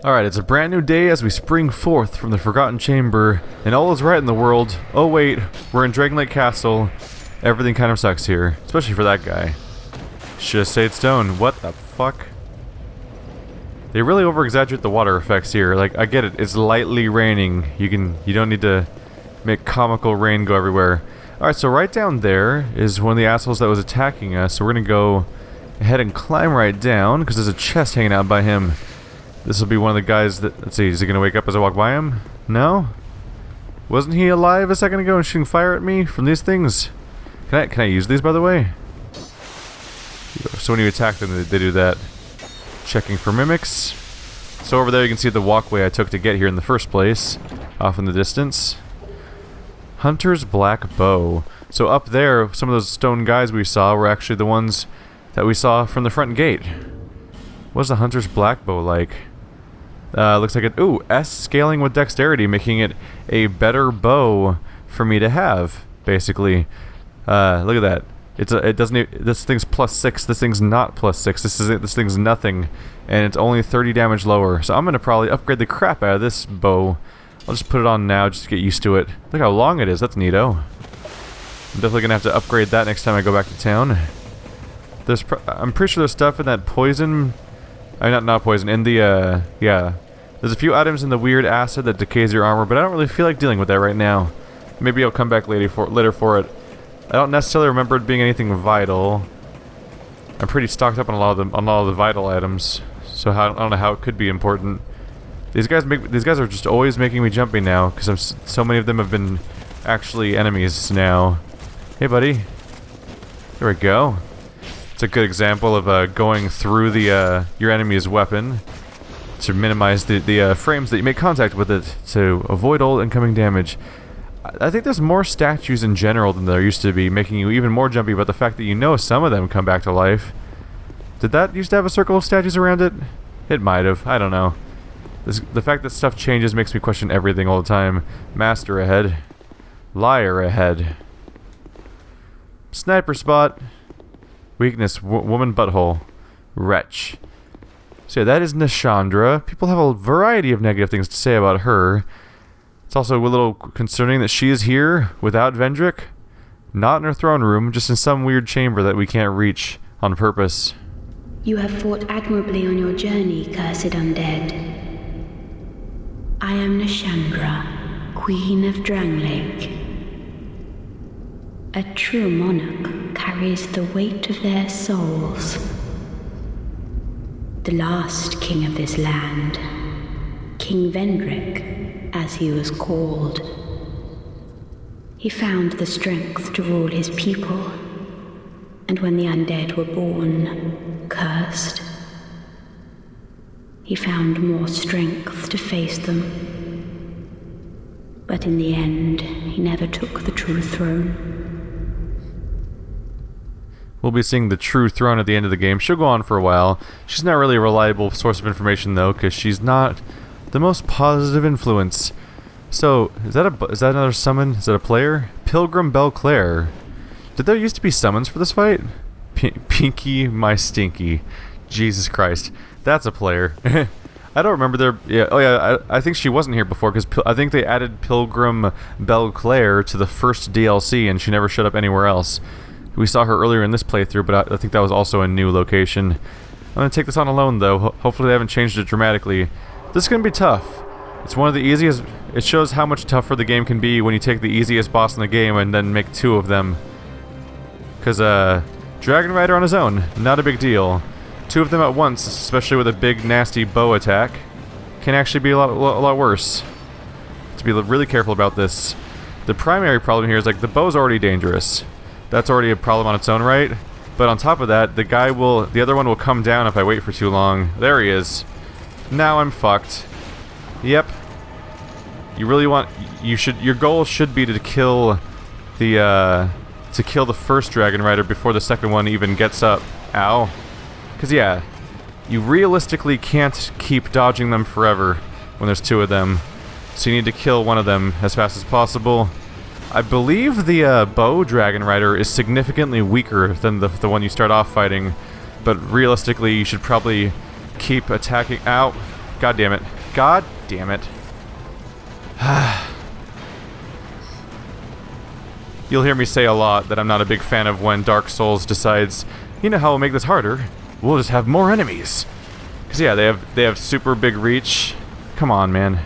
Alright, it's a brand new day as we spring forth from the Forgotten Chamber, and all is right in the world. Oh wait, we're in Drangleic Castle. Everything kind of sucks here, especially for that guy. Should've stayed stone. What the fuck? They really over-exaggerate the water effects here. Like, I get it, it's lightly raining. You don't need to make comical rain go everywhere. Alright, so right down there is one of the assholes that was attacking us, so we're gonna go ahead and climb right down, because there's a chest hanging out by him. This will be one of the guys that... Let's see, is he gonna wake up as I walk by him? No? Wasn't he alive a second ago and shooting fire at me from these things? Can I use these, by the way? So when you attack them, they do that. Checking for mimics. So over there you can see the walkway I took to get here in the first place. Off in the distance. Hunter's Black Bow. So up there, some of those stone guys we saw were actually the ones that we saw from the front gate. What's the Hunter's Black Bow like? Looks like it... Ooh, S scaling with dexterity, making it a better bow for me to have, basically. Look at that. It doesn't even, this thing's +6, this thing's not +6, this thing's nothing, and it's only 30 damage lower. So I'm gonna probably upgrade the crap out of this bow. I'll just put it on now just to get used to it. Look how long it is, that's neato. I'm definitely gonna have to upgrade that next time I go back to town. I'm pretty sure there's stuff in that poison... not poison, in the, yeah. There's a few items in the weird acid that decays your armor, but I don't really feel like dealing with that right now. Maybe I'll come back later for it. I don't necessarily remember it being anything vital. I'm pretty stocked up on a lot of the vital items, so I don't know how it could be important. These guys are just always making me jumpy now, because so many of them have been actually enemies now. Hey, buddy. There we go. It's a good example of going through the your enemy's weapon to minimize the frames that you make contact with it to avoid all incoming damage. I think there's more statues in general than there used to be, making you even more jumpy, but the fact that you know some of them come back to life. Did that used to have a circle of statues around it? It might have. I don't know. The fact that stuff changes makes me question everything all the time. Master ahead. Liar ahead. Sniper spot. Weakness, woman butthole. Wretch. So yeah, that is Nashandra. People have a variety of negative things to say about her. It's also a little concerning that she is here without Vendrick. Not in her throne room, just in some weird chamber that we can't reach on purpose. You have fought admirably on your journey, cursed undead. I am Nashandra, Queen of Drangleic. A true monarch carries the weight of their souls. The last king of this land, King Vendrick, as he was called. He found the strength to rule his people, and when the undead were born, cursed, he found more strength to face them. But in the end, he never took the true throne. We'll be seeing the true throne at the end of the game. She'll go on for a while. She's not really a reliable source of information, though, because she's not the most positive influence. So, is that another summon? Is that a player? Pilgrim Belclair. Did there used to be summons for this fight? Pinky my stinky. Jesus Christ. That's a player. I don't remember there... Yeah, oh yeah, I think she wasn't here before, because I think they added Pilgrim Belclair to the first DLC, and she never showed up anywhere else. We saw her earlier in this playthrough, but I think that was also a new location. I'm going to take this on alone, though. Hopefully they haven't changed it dramatically. This is going to be tough. It's one of the easiest... It shows how much tougher the game can be when you take the easiest boss in the game and then make two of them. Because, Dragonrider on his own, not a big deal. Two of them at once, especially with a big, nasty bow attack, can actually be a lot worse. To be really careful about this. The primary problem here is, like, the bow's already dangerous. That's already a problem on its own right. But on top of that, the other one will come down if I wait for too long. There he is. Now I'm fucked. Yep. You really want... Your goal should be to kill the first Dragonrider before the second one even gets up. Ow. Because, yeah, you realistically can't keep dodging them forever when there's two of them. So you need to kill one of them as fast as possible. I believe the bow Dragonrider is significantly weaker than the one you start off fighting, but realistically you should probably keep attacking... Ow! God damn it. God damn it. You'll hear me say a lot that I'm not a big fan of when Dark Souls decides, you know how we'll make this harder? We'll just have more enemies. Because yeah, they have super big reach. Come on, man.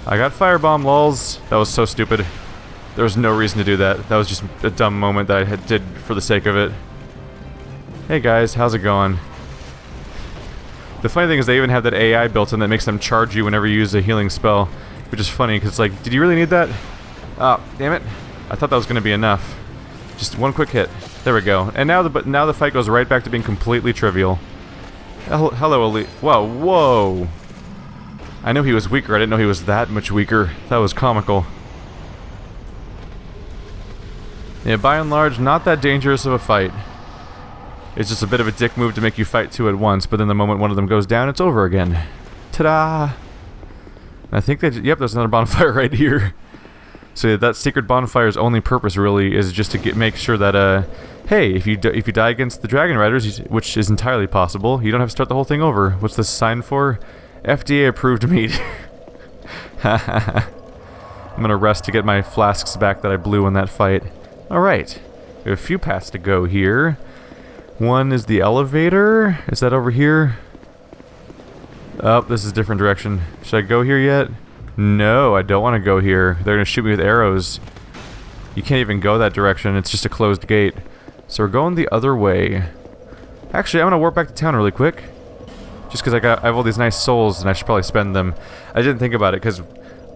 I got firebomb, lulz. That was so stupid. There was no reason to do that. That was just a dumb moment that I did for the sake of it. Hey guys, how's it going? The funny thing is they even have that AI built in that makes them charge you whenever you use a healing spell. Which is funny, because it's like, did you really need that? Oh, damn it. I thought that was going to be enough. Just one quick hit. There we go. And now the fight goes right back to being completely trivial. Hello, Elite. Whoa, whoa. I knew he was weaker. I didn't know he was that much weaker. That was comical. Yeah, by and large, not that dangerous of a fight. It's just a bit of a dick move to make you fight two at once, but then the moment one of them goes down, it's over again. Ta-da! I think that... Yep, there's another bonfire right here. So that secret bonfire's only purpose really is just to make sure that, hey, if you die against the Dragonriders, which is entirely possible, you don't have to start the whole thing over. What's this sign for? FDA approved meat. I'm gonna rest to get my flasks back that I blew in that fight. Alright. We have a few paths to go here. One is the elevator. Is that over here? Oh, this is a different direction. Should I go here yet? No, I don't want to go here. They're going to shoot me with arrows. You can't even go that direction. It's just a closed gate. So we're going the other way. Actually, I'm going to warp back to town really quick. Just because I have all these nice souls and I should probably spend them. I didn't think about it because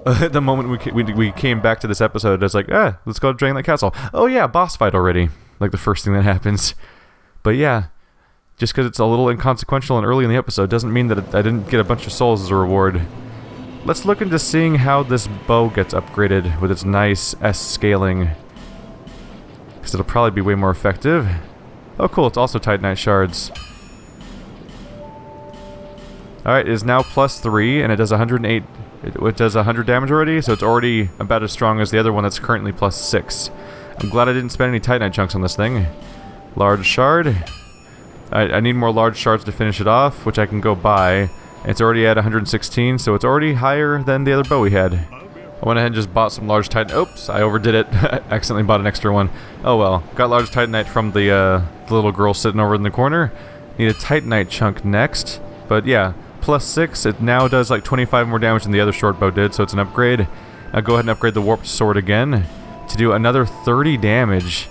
at the moment we came back to this episode, I was like, let's go to Drangleic Castle. Oh yeah, boss fight already. Like the first thing that happens. But yeah, just because it's a little inconsequential and early in the episode doesn't mean that I didn't get a bunch of souls as a reward. Let's look into seeing how this bow gets upgraded with its nice S scaling. Because it'll probably be way more effective. Oh cool, it's also Titanite shards. Alright, it is now +3 and it does 108. It does 100 damage already, so it's already about as strong as the other one that's currently +6. I'm glad I didn't spend any Titanite chunks on this thing. Large shard. I need more large shards to finish it off, which I can go buy. It's already at 116, so it's already higher than the other bow we had. I went ahead and just bought some large Titanite. Oops, I overdid it. Accidentally bought an extra one. Oh well. Got large Titanite from the little girl sitting over in the corner. Need a Titanite chunk next. But yeah, +6. It now does like 25 more damage than the other short bow did, so it's an upgrade. I'll go ahead and upgrade the warped sword again to do another 30 damage.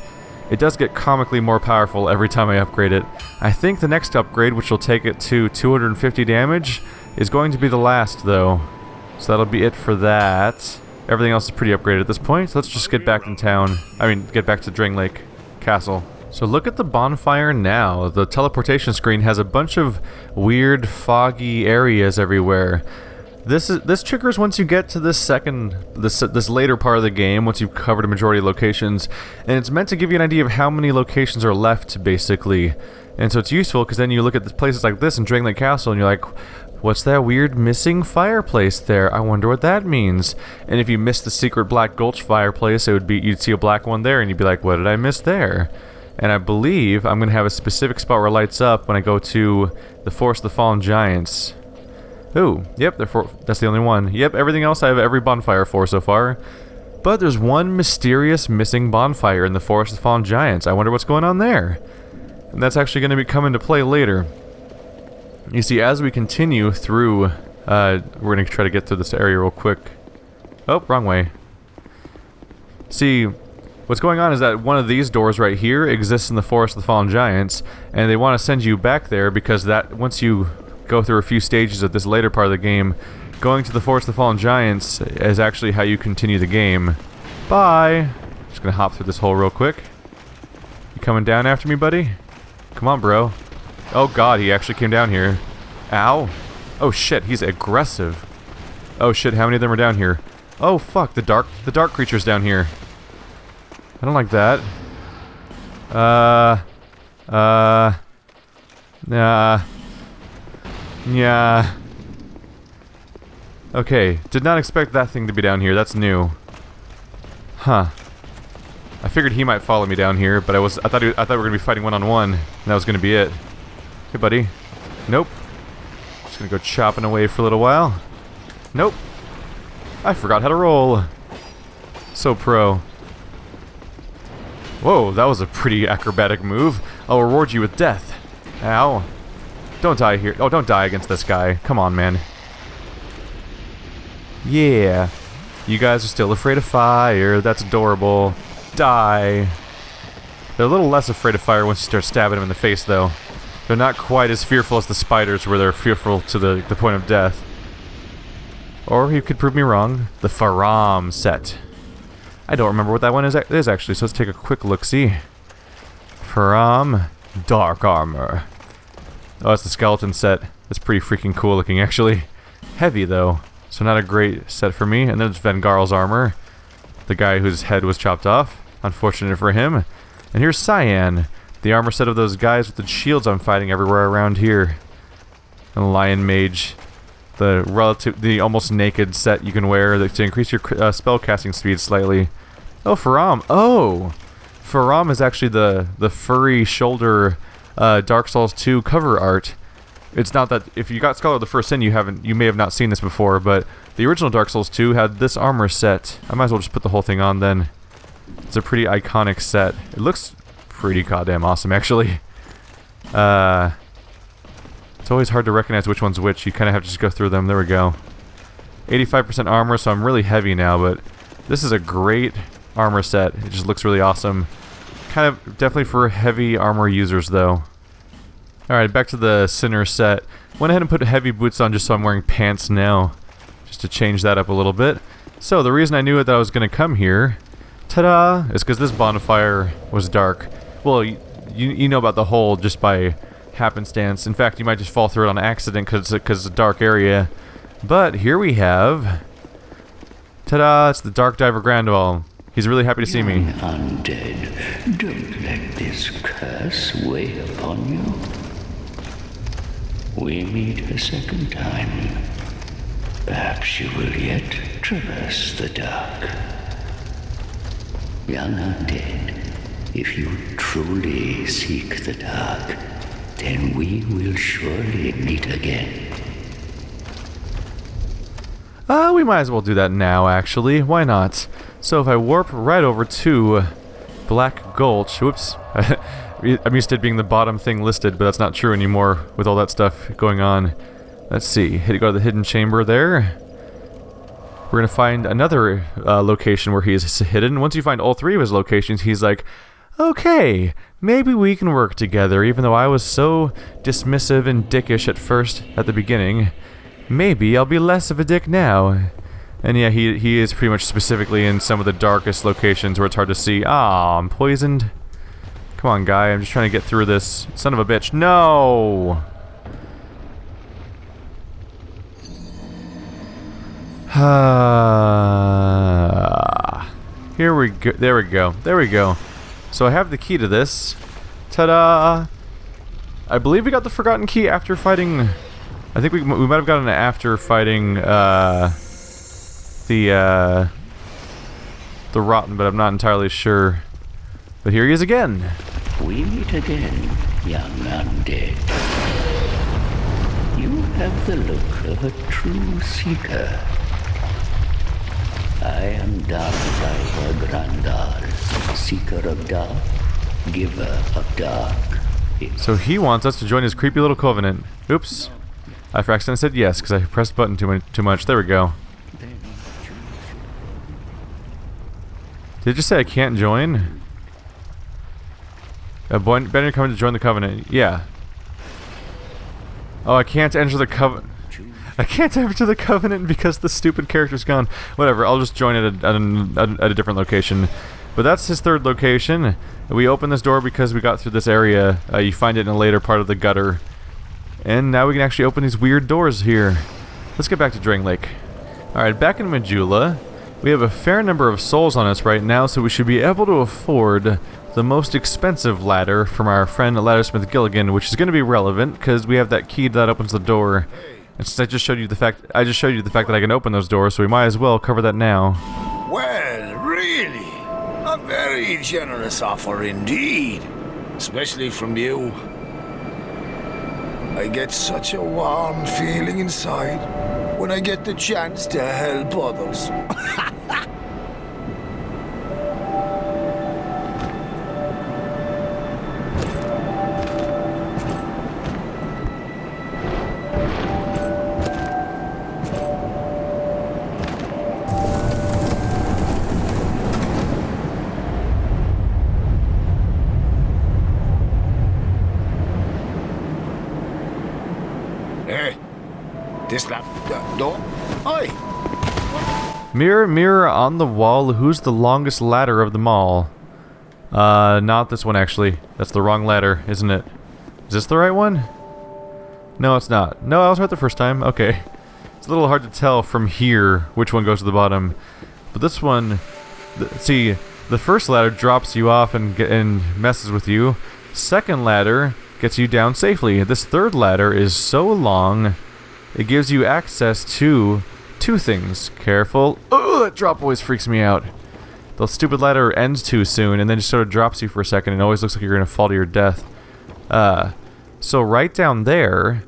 It does get comically more powerful every time I upgrade it. I think the next upgrade, which will take it to 250 damage, is going to be the last, though. So that'll be it for that. Everything else is pretty upgraded at this point, so let's just get back in town. Get back to Drangleic Castle. So look at the bonfire now. The teleportation screen has a bunch of weird, foggy areas everywhere. This triggers once you get to this later part of the game, once you've covered a majority of locations, and it's meant to give you an idea of how many locations are left, basically. And so it's useful because then you look at places like this in Drangleic Castle and you're like, what's that weird missing fireplace there? I wonder what that means. And if you missed the secret Black Gulch fireplace, you'd see a black one there and you'd be like, what did I miss there? And I believe I'm going to have a specific spot where it lights up when I go to the Forest of the Fallen Giants. Ooh, yep, that's the only one. Yep, everything else I have every bonfire for so far. But there's one mysterious missing bonfire in the Forest of the Fallen Giants. I wonder what's going on there. And that's actually going to come into play later. You see, as we continue through, we're going to try to get through this area real quick. Oh, wrong way. See, what's going on is that one of these doors right here exists in the Forest of the Fallen Giants, and they want to send you back there because once you go through a few stages of this later part of the game, going to the Forest of the Fallen Giants is actually how you continue the game. Bye! Just gonna hop through this hole real quick. You coming down after me, buddy? Come on, bro. Oh god, he actually came down here. Ow! Oh shit, he's aggressive. Oh shit, how many of them are down here? Oh fuck, the dark creature's down here. I don't like that. Yeah. Okay, did not expect that thing to be down here. That's new. Huh. I figured he might follow me down here, but I thought we were gonna be fighting one-on-one, and that was gonna be it. Hey, buddy. Nope. Just gonna go chopping away for a little while. Nope. I forgot how to roll. So pro. Whoa, that was a pretty acrobatic move. I'll reward you with death. Ow. Don't die here. Oh, don't die against this guy. Come on, man. Yeah. You guys are still afraid of fire. That's adorable. Die. They're a little less afraid of fire once you start stabbing them in the face, though. They're not quite as fearful as the spiders, where they're fearful to the point of death. Or you could prove me wrong. The Faram set. I don't remember what that one is actually, so let's take a quick look-see. Faram Dark Armor. Oh, it's the skeleton set. That's pretty freaking cool looking, actually. Heavy, though, so not a great set for me. And there's Vengarl's armor. The guy whose head was chopped off. Unfortunate for him. And here's Cyan. The armor set of those guys with the shields I'm fighting everywhere around here. And Lion Mage. The almost naked set you can wear to increase your spell casting speed slightly. Oh, Faram. Oh! Faram is actually the furry shoulder Dark Souls 2 cover art. It's not that if you got Scholar of the First Sin, you may have not seen this before, but the original Dark Souls 2 had this armor set. I might as well just put the whole thing on then. It's a pretty iconic set. It looks pretty goddamn awesome, actually. It's always hard to recognize which one's which. You kind of have to just go through them. There we go. 85% armor, so I'm really heavy now, but this is a great armor set. It just looks really awesome. Kind of definitely for heavy armor users, though. Alright, back to the Sinner set. Went ahead and put heavy boots on just so I'm wearing pants now. Just to change that up a little bit. So, the reason I knew that I was going to come here, ta-da, is because this bonfire was dark. Well, you know about the hole just by happenstance. In fact, you might just fall through it on accident because it's a dark area. But here we have... Ta-da! It's the Darkdiver Grandahl. He's really happy to see me. Undead, don't let this curse weigh upon you. We meet a second time. Perhaps you will yet traverse the dark. Young undead, if you truly seek the dark, then we will surely meet again. We might as well do that now, actually. Why not? So if I warp right over to Black Gulch... Whoops. I'm used to it being the bottom thing listed, but that's not true anymore with all that stuff going on. Let's see. Go to the hidden chamber there. We're going to find another location where he is hidden. Once you find all three of his locations, he's like, okay, maybe we can work together, even though I was so dismissive and dickish at first, at the beginning. Maybe I'll be less of a dick now. And yeah, he is pretty much specifically in some of the darkest locations where it's hard to see. Ah, I'm poisoned. Come on, guy, I'm just trying to get through this. Son of a bitch, no! Here we go. There we go. There we go. So I have the key to this. Ta-da! I believe we got the Forgotten Key after fighting... I think we might have gotten it after fighting the Rotten, but I'm not entirely sure. But here he is again. We meet again, young undead. You have the look of a true seeker. I am Darkdiver Grandahl, seeker of dark, giver of dark. So he wants us to join his creepy little covenant. Oops. I for accident said yes because I pressed button too much. There we go. Did it just say I can't join? Better coming to join the covenant. Yeah. Oh, I can't enter the covenant. I can't enter the covenant because the stupid character's gone. Whatever, I'll just join it at a different location. But that's his third location. We opened this door because we got through this area. You find it in a later part of the gutter. And now we can actually open these weird doors here. Let's get back to Drangleic. Alright, back in Majula, we have a fair number of souls on us right now, so we should be able to afford the most expensive ladder from our friend Laddersmith Gilligan, which is going to be relevant because we have that key that opens the door. And since I just showed you the fact that I can open those doors, so we might as well cover that now. Well, really, a very generous offer indeed, especially from you. I get such a warm feeling inside when I get the chance to help others. This lap, no, oi! Mirror, mirror on the wall, who's the longest ladder of them all? Not this one actually. That's the wrong ladder, isn't it? Is this the right one? No, it's not. No, I was right the first time. Okay. It's a little hard to tell from here which one goes to the bottom. But this one, see, the first ladder drops you off and messes with you. Second ladder gets you down safely. This third ladder is so long, it gives you access to two things. Careful. Oh, that drop always freaks me out. The stupid ladder ends too soon and then just sort of drops you for a second and it always looks like you're going to fall to your death. So right down there,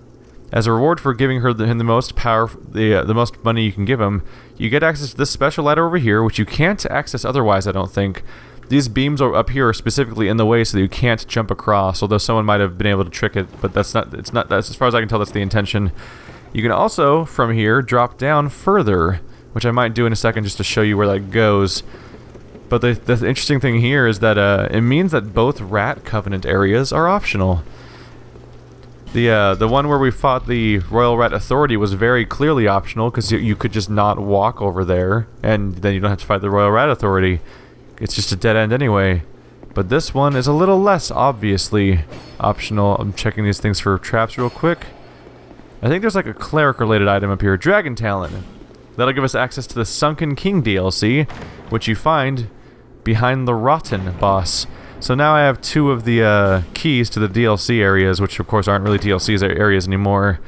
as a reward for giving him the most power, the most money you can give him, you get access to this special ladder over here, which you can't access otherwise, I don't think. These beams are up here are specifically in the way so that you can't jump across, although someone might have been able to trick it, but that's as far as I can tell, that's the intention. You can also, from here, drop down further, which I might do in a second just to show you where that goes. But the interesting thing here is that it means that both Rat Covenant areas are optional. The one where we fought the Royal Rat Authority was very clearly optional, because you could just not walk over there, and then you don't have to fight the Royal Rat Authority. It's just a dead end anyway. But this one is a little less obviously optional. I'm checking these things for traps real quick. I think there's like a cleric-related item up here. Dragon Talon. That'll give us access to the Sunken King DLC, which you find behind the Rotten boss. So now I have two of the keys to the DLC areas, which of course aren't really DLCs areas anymore.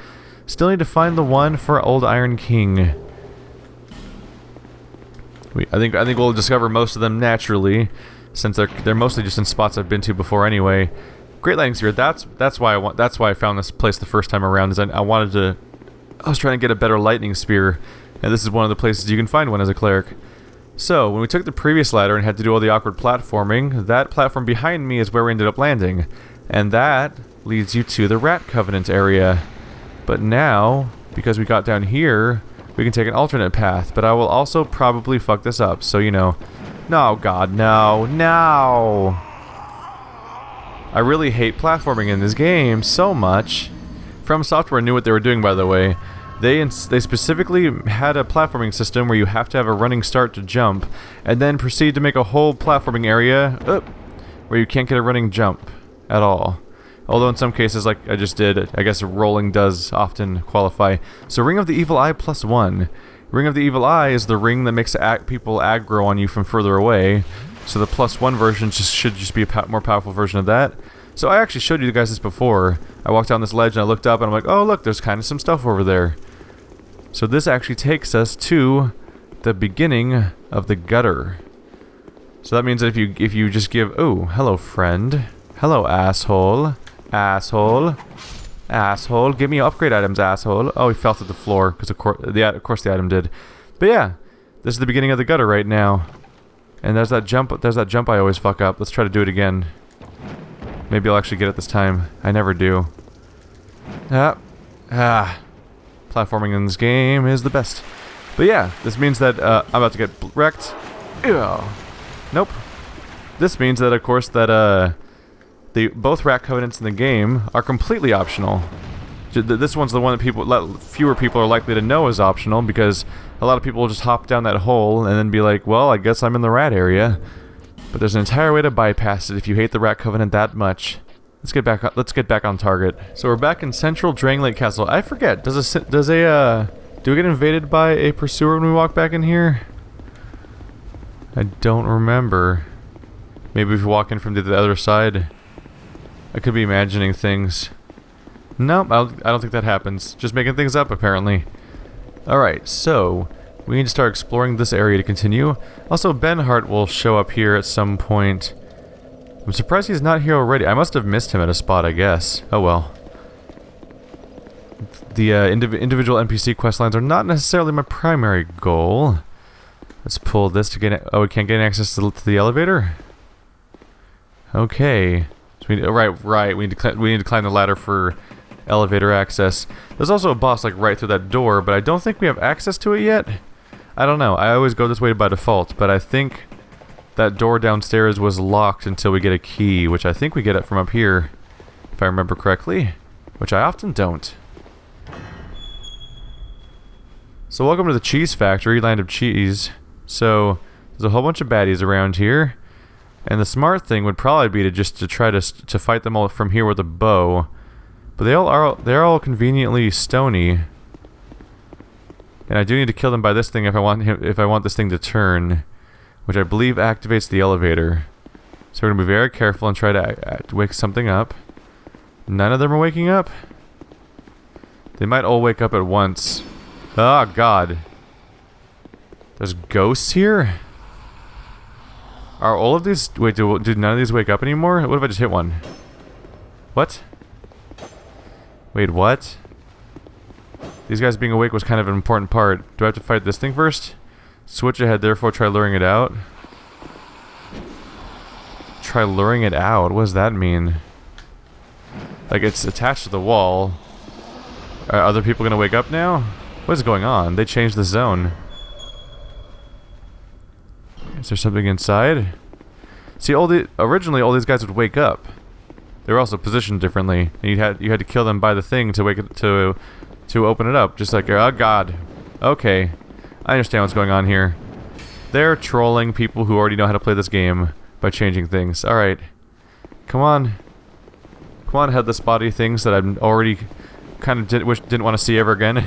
Still need to find the one for Old Iron King. I think we'll discover most of them naturally, since they're mostly just in spots I've been to before anyway. Great Lightning Spear. That's why I found this place the first time around. Is I was trying to get a better lightning spear, and this is one of the places you can find one as a cleric. So when we took the previous ladder and had to do all the awkward platforming, that platform behind me is where we ended up landing, and that leads you to the Rat Covenant area. But now, because we got down here, we can take an alternate path. But I will also probably fuck this up. So you know, no, God, no, no. I really hate platforming in this game so much. From Software knew what they were doing, by the way. They specifically had a platforming system where you have to have a running start to jump, and then proceed to make a whole platforming area where you can't get a running jump at all. Although in some cases, like I just did, I guess rolling does often qualify. So Ring of the Evil Eye +1. Ring of the Evil Eye is the ring that makes people aggro on you from further away. So the +1 version should just be a more powerful version of that. So I actually showed you guys this before. I walked down this ledge and I looked up and I'm like, oh look, there's kind of some stuff over there. So this actually takes us to the beginning of the gutter. So that means that if you just give, oh, hello friend, hello asshole, asshole, asshole, give me upgrade items, asshole. Oh, he fell to the floor because of course the item did. But yeah, this is the beginning of the gutter right now. And there's that jump I always fuck up. Let's try to do it again. Maybe I'll actually get it this time. I never do. Platforming in this game is the best. But yeah, this means that I'm about to get wrecked. Ew. Nope. This means that, of course, that both Rat Covenants in the game are completely optional. This one's the one that fewer people are likely to know is optional, because a lot of people will just hop down that hole and then be like, well, I guess I'm in the rat area. But there's an entire way to bypass it if you hate the Rat Covenant that much. Let's get back on target. So we're back in Central Drangleic Castle. I forget, do we get invaded by a pursuer when we walk back in here? I don't remember. Maybe if we walk in from the other side. I could be imagining things. Nope, I don't think that happens. Just making things up, apparently. Alright, so we need to start exploring this area to continue. Also, Benhart will show up here at some point. I'm surprised he's not here already. I must have missed him at a spot, I guess. Oh well. individual NPC quest lines are not necessarily my primary goal. Let's pull this to get... Oh, we can't gain access to the elevator? Okay. So right. We need to climb the ladder for elevator access. There's also a boss like right through that door, but I don't think we have access to it yet. I don't know. I always go this way by default, but I think that door downstairs was locked until we get a key, which I think we get it from up here, if I remember correctly, which I often don't. So welcome to the cheese factory, land of cheese. So there's a whole bunch of baddies around here, and the smart thing would probably be to try to fight them all from here with a bow, but they're all conveniently stony, and I do need to kill them by this thing if I want this thing to turn, which I believe activates the elevator. So we're gonna be very careful and try to wake something up. None of them are waking up. They might all wake up at once. Oh god. There's ghosts here? Are all of these... Wait, do none of these wake up anymore? What if I just hit one? What? Wait, what? These guys being awake was kind of an important part. Do I have to fight this thing first? Switch ahead, therefore try luring it out. Try luring it out? What does that mean? Like, it's attached to the wall. Are other people gonna wake up now? What is going on? They changed the zone. Is there something inside? See, originally all these guys would wake up. They were also positioned differently, and you had to kill them by the thing to wake it to open it up. Just like, oh god. Okay, I understand what's going on here. They're trolling people who already know how to play this game by changing things. All right, come on, headless body things that I'm already kind of didn't want to see ever again.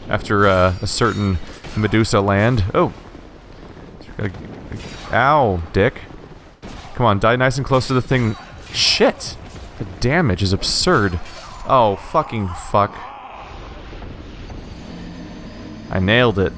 After a certain Medusa land. Oh. Ow, dick. Come on, die nice and close to the thing. Shit! The damage is absurd. Oh, fucking fuck. I nailed it.